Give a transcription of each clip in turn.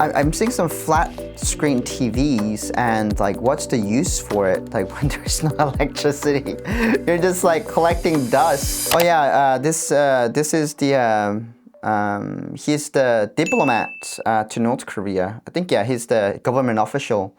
I'm seeing some flat screen TVs and like what's the use for it? Like when there's no electricity, you're just like collecting dust. Oh yeah, this is the he's the diplomat to North Korea. I think yeah, he's the government official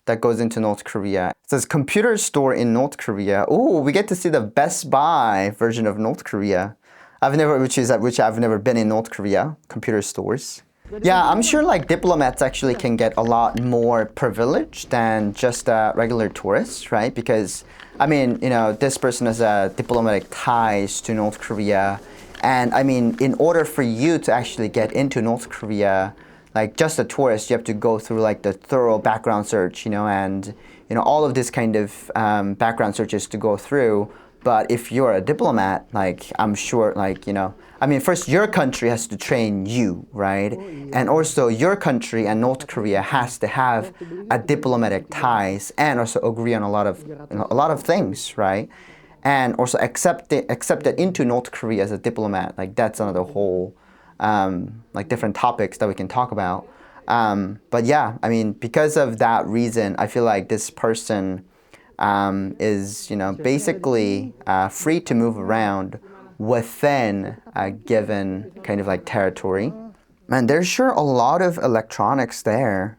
that goes into North Korea. It says computer store in North Korea. Oh, we get to see the Best Buy version of North Korea. Which I've never been in North Korea, computer stores. Yeah, I'm sure like diplomats actually can get a lot more privilege than just regular tourists, right? Because, I mean, you know, this person has diplomatic ties to North Korea. And I mean, in order for you to actually get into North Korea, like just a tourist, you have to go through like the thorough background search, you know, and, you know, all of this kind of background searches to go through. But if you're a diplomat, like I'm sure, like, you know, I mean, first your country has to train you, right? And also your country and North Korea has to have a diplomatic ties and also agree on a lot of things, right? And also accepted into North Korea as a diplomat. Like that's another whole, like different topics that we can talk about. But yeah, I mean, because of that reason, I feel like this person is, you know, basically free to move around within a given kind of like territory. Man, there's sure a lot of electronics there.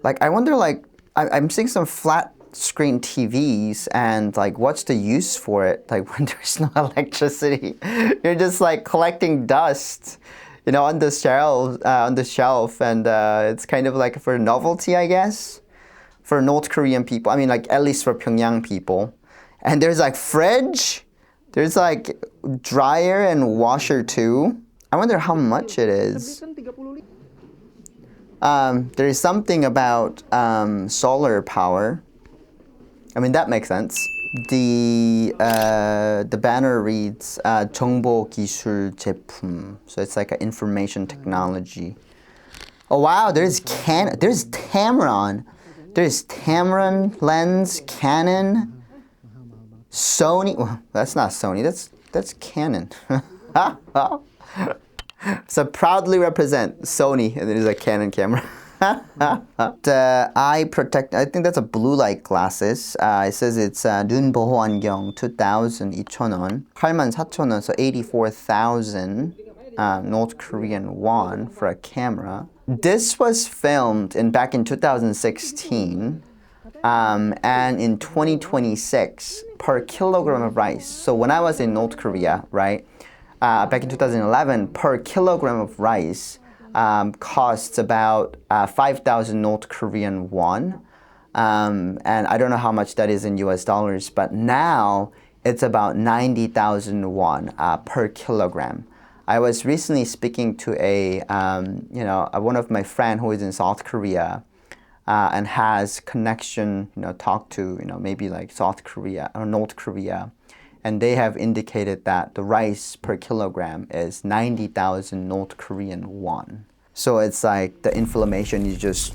Like, I wonder, like, I'm seeing some flat screen TVs and like what's the use for it? Like when there's no electricity, you're just like collecting dust, you know, on the shelf, and it's kind of like for novelty, I guess. For North Korean people, I mean, like at least for Pyongyang people. And there's like fridge, there's like dryer and washer too. I wonder how much it is. There is something about solar power. I mean, that makes sense. The banner reads 정보 기술 제품. So it's like an information technology. Oh wow, there's Tamron. There's Tamron, Lens, Canon, Sony. Well, that's not Sony. That's Canon. So proudly represent Sony, and there's a Canon camera. The eye protect. I think that's a blue light glasses. It says it's 눈 보호 안경 2,000 2,000원, 84,000원, so 84,000 North Korean won for a camera. This was filmed back in 2016, and in 2026 per kilogram of rice. So when I was in North Korea, right, back in 2011, per kilogram of rice costs about 5,000 North Korean won, and I don't know how much that is in US dollars, but now it's about 90,000 won per kilogram. I was recently speaking to one of my friend who is in South Korea and has connection, talk to, maybe like South Korea or North Korea. And they have indicated that the rice per kilogram is 90,000 North Korean won. So it's like the inflammation is just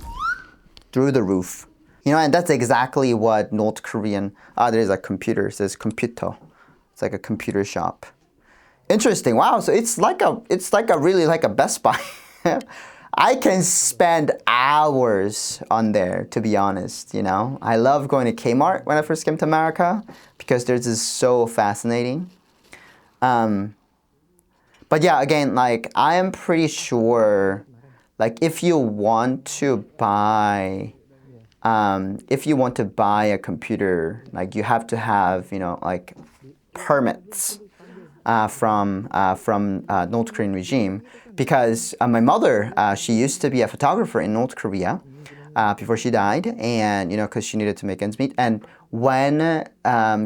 through the roof. And that's exactly what North Korean, there's a computer, it says computer. It's like a computer shop. Interesting. Wow. So it's like a Best Buy. I can spend hours on there, to be honest. I love going to Kmart when I first came to America because theirs is so fascinating. But yeah, again, like I am pretty sure, like if you want to buy a computer, like you have to have, like permits. From North Korean regime, because my mother, she used to be a photographer in North Korea before she died, and because she needed to make ends meet. And when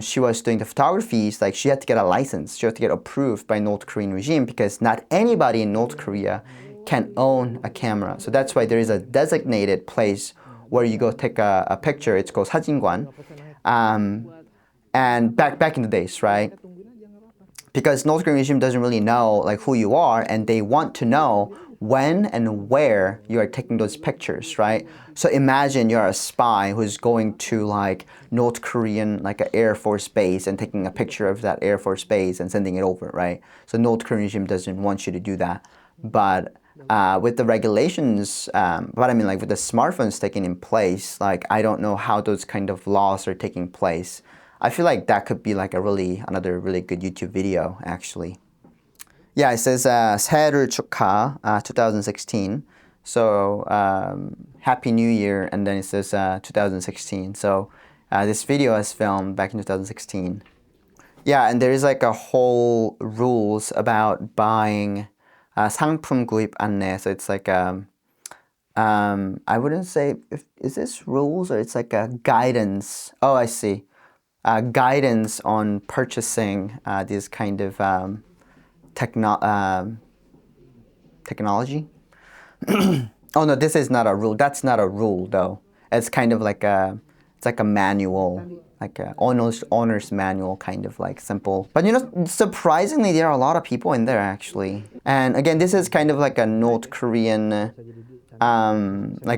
she was doing the photographies, like she had to get a license, she had to get approved by North Korean regime because not anybody in North Korea can own a camera. So that's why there is a designated place where you go take a picture. It's called 사진관. And back in the days, right? Because North Korean regime doesn't really know like who you are, and they want to know when and where you are taking those pictures, right? So imagine you're a spy who's going to like North Korean like an Air Force base and taking a picture of that Air Force base and sending it over, right? So North Korean regime doesn't want you to do that. But with the regulations, but I mean like with the smartphones taking in place, like I don't know how those kind of laws are taking place. I feel like that could be like another really good YouTube video actually. Yeah, it says 새해를 축하 2016. So Happy New Year, and then it says 2016. So this video is filmed back in 2016. Yeah, and there is like a whole rules about buying 상품 구입 안내. So it's like I wouldn't say is this rules or it's like a guidance. Oh, I see. Guidance on purchasing this kind of technology. Oh no, this is not a rule. That's not a rule though. It's kind of like it's like a manual, like a owner's manual, kind of like simple. But you know, surprisingly, there are a lot of people in there actually. And again, this is kind of like a North Korean, like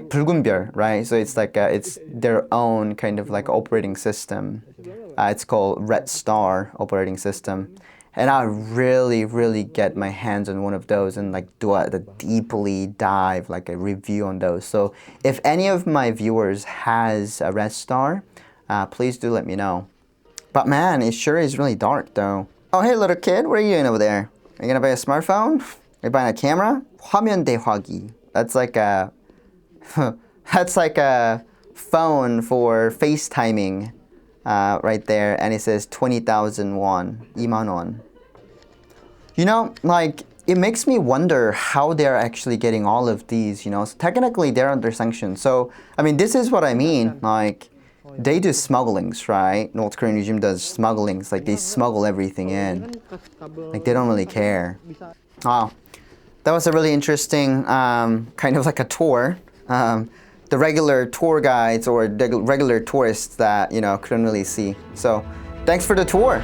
붉은 별, right? So it's like it's their own kind of like operating system. It's called Red Star operating system. And I really get my hands on one of those and like do a deeply dive, like a review on those. So if any of my viewers has a Red Star, please do let me know. But man, it sure is really dark though. Oh hey little kid, what are you doing over there? Are you gonna buy a smartphone? Are you buying a camera? 화면 대화기. That's like a that's like a phone for FaceTiming. Right there, and it says 20,000 won, 2만 won. You know, like, it makes me wonder how they're actually getting all of these, you know. So technically, they're under sanctions. So, I mean, this is what I mean. Like, they do smugglings, right? North Korean regime does smugglings. Like, they smuggle everything in. Like, they don't really care. Oh, that was a really interesting kind of like a tour. The regular tour guides or the regular tourists that, you know, couldn't really see. So thanks for the tour.